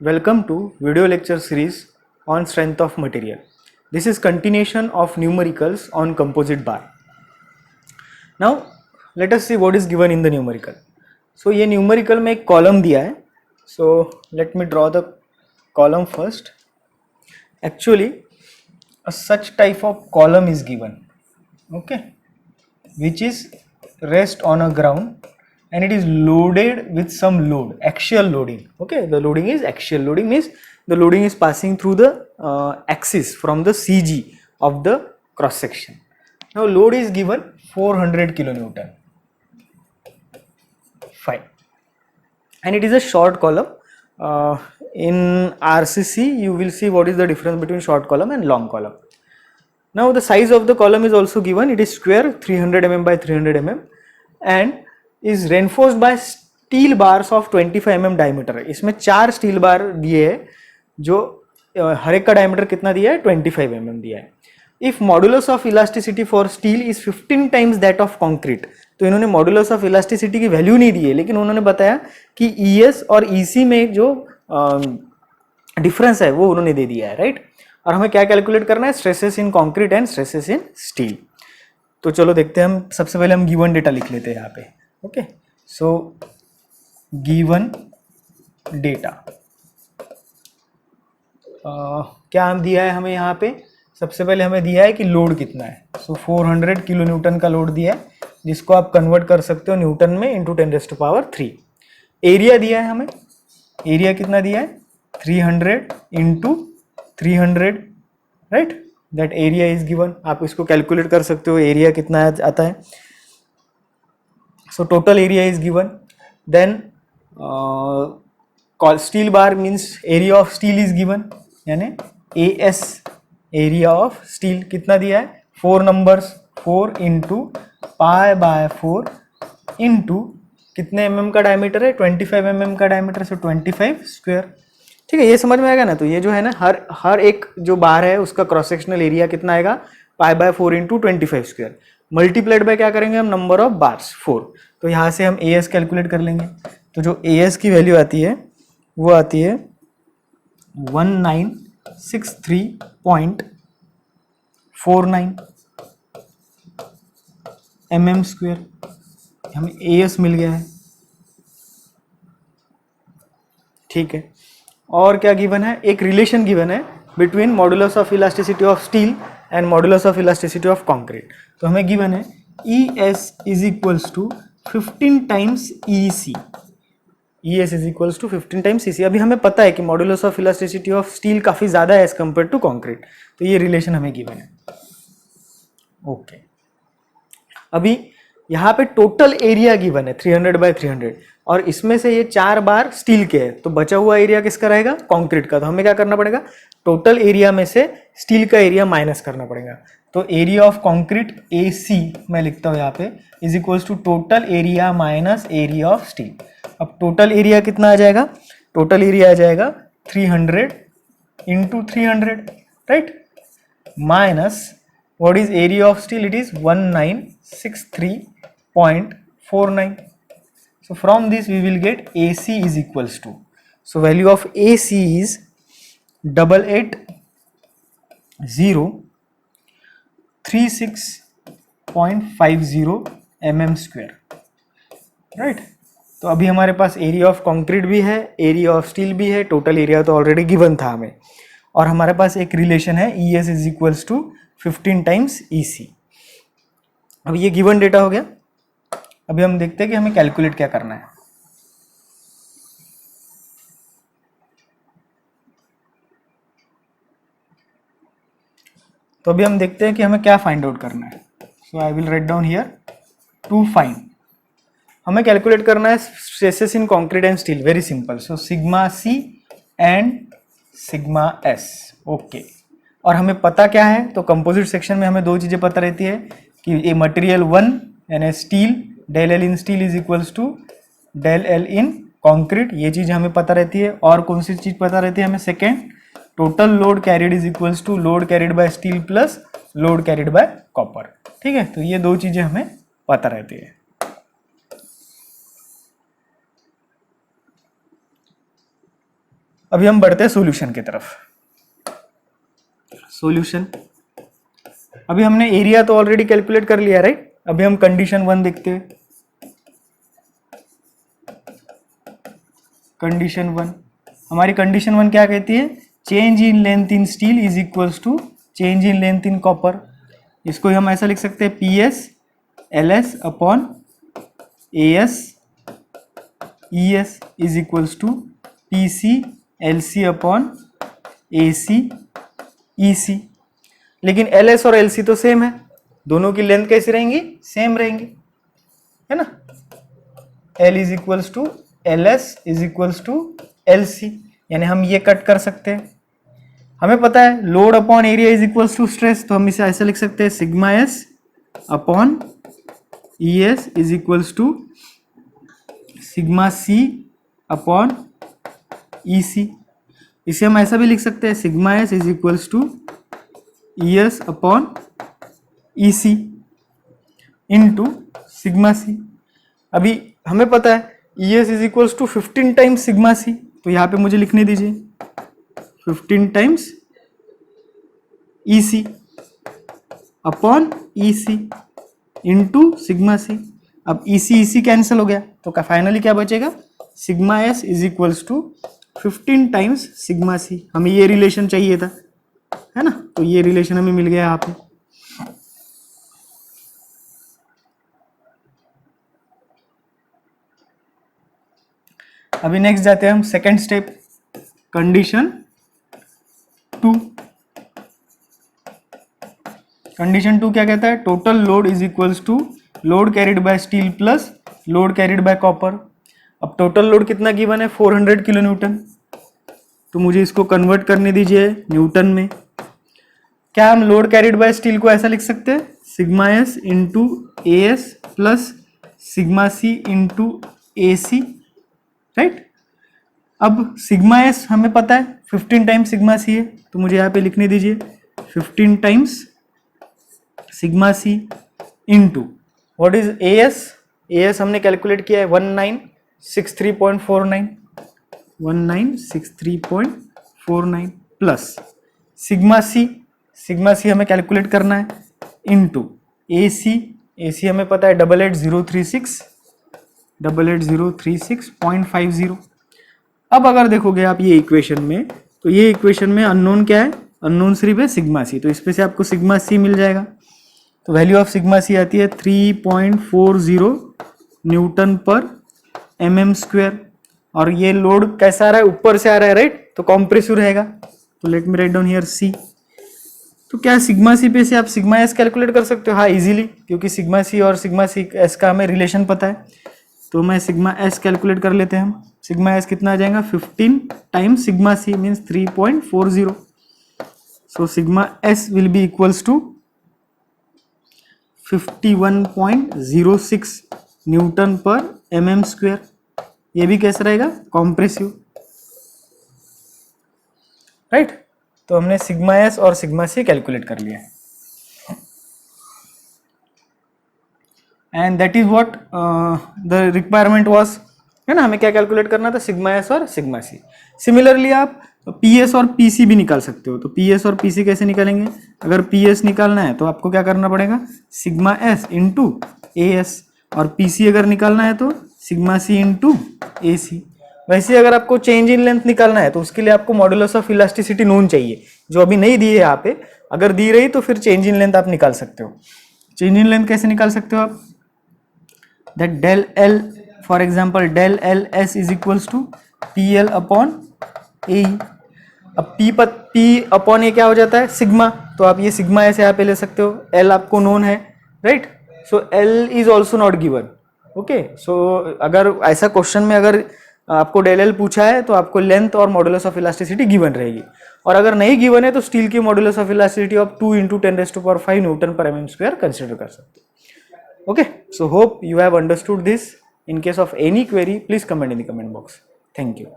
Welcome to video lecture series on strength of material. This is continuation of numericals on composite bar. Now let us see what is given in the numerical. So ये numerical में एक column दिया है. So let me draw the column first. Actually a such type of column is given, okay, which is rest on a ground and it is loaded with some load, axial loading. Okay, the loading is axial loading, means the loading is passing through the axis from the CG of the cross section. Now load is given 400 kilonewton. Fine, and it is a short column. In RCC you will see what is the difference between short column and long column. Now the size of the column is also given. It is square 300 mm by 300 mm and is reinforced by steel bars of 25 mm diameter. इसमें 4 steel bar दिए हैं जो हर एक का diameter कितना दिया है 25 mm दिया है. If modulus of elasticity for steel is 15 times that of concrete, तो इन्होंने modulus of elasticity की वैल्यू नहीं दी है, लेकिन उन्होंने बताया कि ES और EC में जो डिफरेंस है वो उन्होंने दे दिया है, राइट. और हमें क्या कैलकुलेट करना है, stresses in concrete and stresses in steel. तो चलो देखते हैं. हम सबसे पहले हम गिवन डेटा लिख लेते हैं यहाँ पे. ओके, सो गिवन डेटा क्या हम दिया है हमें यहाँ पे. सबसे पहले हमें दिया है कि लोड कितना है. सो 400 किलो न्यूटन का लोड दिया है, जिसको आप कन्वर्ट कर सकते हो न्यूटन में इंटू 10⁻3. एरिया दिया है हमें. एरिया कितना दिया है 300 into 300, right. That area is given. आप इसको कैलकुलेट कर सकते हो एरिया कितना आता है. So total area is given. Then steel bar means area of steel is given, यानी AS एरिया ऑफ स्टील कितना दिया है 4 numbers, 4 into pi by 4 into कितने mm का डायमीटर है 25 mm का डायमीटर, से 25 स्क्वायर. ठीक है, ये समझ में आएगा ना. तो ये जो है ना हर एक जो बार है उसका क्रॉस सेक्शनल एरिया कितना आएगा पाई by 4 into 25 square, multiplied by क्या करेंगे हम नंबर ऑफ बार्स 4. तो यहाँ से हम AS कैलकुलेट कर लेंगे. तो जो AS की वैल्यू आती है वो आती है 1963.49 mm स्क्वायर. हमें AS मिल गया है. ठीक है, और क्या गिवन है, एक रिलेशन गिवन है between modulus of elasticity of steel and modulus of elasticity of concrete. तो हमें गिवन है ES is equals to 15 times EC. ES is equals to 15 times EC. अभी हमें पता है कि modulus of elasticity of steel काफी ज्यादा है एज कंपेयर टू कंक्रीट, तो ये रिलेशन हमें गिवन है. ओके, अभी यहाँ पे टोटल एरिया गिवन है 300 बाय 300 और इसमें से ये 4 बार स्टील के है, तो बचा हुआ एरिया किसका रहेगा कंक्रीट का. तो हमें क्या करना पड़ेगा, टोटल एरिया में से स्टील का एरिया माइनस करना पड़ेगा. तो एरिया ऑफ कंक्रीट AC मैं लिखता हूँ यहाँ पे is equals to total area minus area of steel. अब टोटल एरिया कितना आ जाएगा, टोटल एरिया आ जाएगा 300 into 300, right, minus what is area of steel, it is 1963.49. so from this we will get AC is equals to, so value of AC is 88,036.50 mm square, right. तो अभी हमारे पास area of concrete भी है, area of steel भी है, total area तो already given था हमें, और हमारे पास एक रिलेशन है ES is equals to 15 times EC. अब ये गिवन डेटा हो गया. अभी हम देखते हैं कि हमें कैलकुलेट क्या करना है. तो अभी हम देखते हैं कि हमें क्या फाइंड आउट करना है. So I will write down here to find. हमें कैलकुलेट करना है stresses in concrete and steel. Very simple. So sigma C and sigma S. Okay, और हमें पता क्या है, तो कंपोजिट सेक्शन में हमें दो चीजें पता रहती है कि ये मटेरियल 1 यानी steel, del L in steel is equals to del L in concrete, ये चीज हमें पता रहती है. और कौन सी चीज पता रहती है हमें, second, total load carried is equals to load carried by steel plus load carried by copper. ठीक है, तो ये दो चीजें हमें पता रहती है. अभी हम बढ़ते हैं सॉल्यूशन की तरफ। सॉल्यूशन, अभी हमने एरिया तो ऑलरेडी कैलकुलेट कर लिया राइट। अभी हम कंडीशन 1 देखते हैं। कंडीशन 1, हमारी कंडीशन 1 क्या कहती है? Change in length in steel is equals to change in length in copper. इसको हम ऐसा लिख सकते हैं P S L S upon A S E S is equals to P C L C upon A C E C. लेकिन L S और L C तो same है, दोनों की लेंथ कैसी रहेंगी? सेम रहेंगी, है ना। L is equals to L S is equals to L C, यानी हम ये कट कर सकते हैं। हमें पता है load upon area is equals to stress, तो हम इसे ऐसे लिख सकते हैं sigma S upon E S is equals to sigma C upon E C. इसे हम ऐसा भी लिख सकते हैं sigma S is equals to E S upon E C into sigma C. अभी हमें पता है E S is equals to 15 times sigma C, तो यहाँ पे मुझे लिखने दीजिए 15 टाइम्स ई सी upon E C into sigma सी। अब ई सी कैंसिल हो गया, तो फाइनली क्या बचेगा? Sigma S is equals to 15 times sigma C. हमें ये रिलेशन चाहिए था, है ना, तो ये रिलेशन हमें मिल गया यहाँ पे। अभी नेक्स्ट जाते हैं हम सेकेंड स्टेप, कंडीशन 2। कंडीशन 2 क्या कहता है? Total load is equals to load carried by steel plus load carried by copper. अब टोटल लोड कितना गिवन है? 400 किलो न्यूटन। तो मुझे इसको कन्वर्ट करने दीजिए न्यूटन में। क्या हम लोड कैरिड बाय स्टील को ऐसा लिख सकते हैं? Sigma S into A S plus sigma C into A C, right. अब सिग्मा एस हमें पता है 15 टाइम्स सिग्मा सी है, तो मुझे यहाँ पे लिखने दीजिए 15 times sigma C into what is A S? A S हमने कैलकुलेट किया है 1963.49, 1963.49 plus sigma C, sigma C हमें कैलकुलेट करना है इंटू ए सी, ए सी हमें पता है 88,036.50। अब अगर देखोगे आप ये इक्वेशन में, तो ये इक्वेशन में अननोन क्या है? अननोन सिर्फ है सिग्मा सी, तो इसमें से आपको सिग्मा सी मिल जाएगा। तो वैल्यू ऑफ सिग्मा सी आती है 3.40 न्यूटन पर mm स्क्वायर। और ये लोड कैसा आ रहा है? ऊपर से आ रहा है, राइट, तो कॉम्प्रेसिव रहेगा। तो let me write down here C. तो क्या सिग्मा सी पे से आप सिग्मा एस कैलकुलेट कर सकते हो? हाँ, इजीली, क्योंकि सिग्मा सी और सिग्मा सी एस का हमें रिलेशन पता है। तो मैं सिग्मा एस कैलकुलेट कर लेते हैं हम। सिग्मा एस कितना आ जाएगा? 15 times sigma C means 3.40। So sigma S will be equals to 51.06 newton per mm square. ये भी कैसा रहेगा? Compressive, right. तो हमने सिग्मा एस और सिग्मा सी कैलकुलेट कर लिया and that is what the requirement was, है ना। हमें क्या कैलकुलेट करना था? सिग्मा एस और सिग्मा सी। सिमिलरली आप पी एस और पी सी भी निकाल सकते हो। तो पी एस और पी सी कैसे निकालेंगे? अगर पी एस निकालना है तो आपको क्या करना पड़ेगा? Sigma S into A S, और पी सी अगर निकालना है तो सिग्मा सी इंटू ए सी। वैसे अगर आपको चेंज इन लेंथ निकालना है तो उसके लिए आपको मॉडुलस ऑफ इलास्टिसिटी नोन चाहिए, जो अभी नहीं दी है यहाँ पे। अगर दी रही तो फिर चेंज इन लेंथ आप निकाल सकते हो। चेंज इन लेंथ कैसे निकाल सकते हो आप? That del L, for example del L S is equals to P L upon A. अब पी अपॉन ए क्या हो जाता है? सिग्मा। तो आप ये सिग्मा ऐसे यहाँ पे ले सकते हो। एल आपको नोन है, right. So L is also not given, okay. सो अगर ऐसा क्वेश्चन में अगर आपको डेल एल पूछा है तो आपको लेंथ और मॉडुलस ऑफ इलास्टिसिटी गिवन रहेगी, और अगर नहीं गिवन है तो स्टील की modulus of elasticity of 2 × 10⁵ Newton per mm square consider कर सकते हो। Okay, so hope you have understood this. In case of any query, please comment in the comment box. Thank you.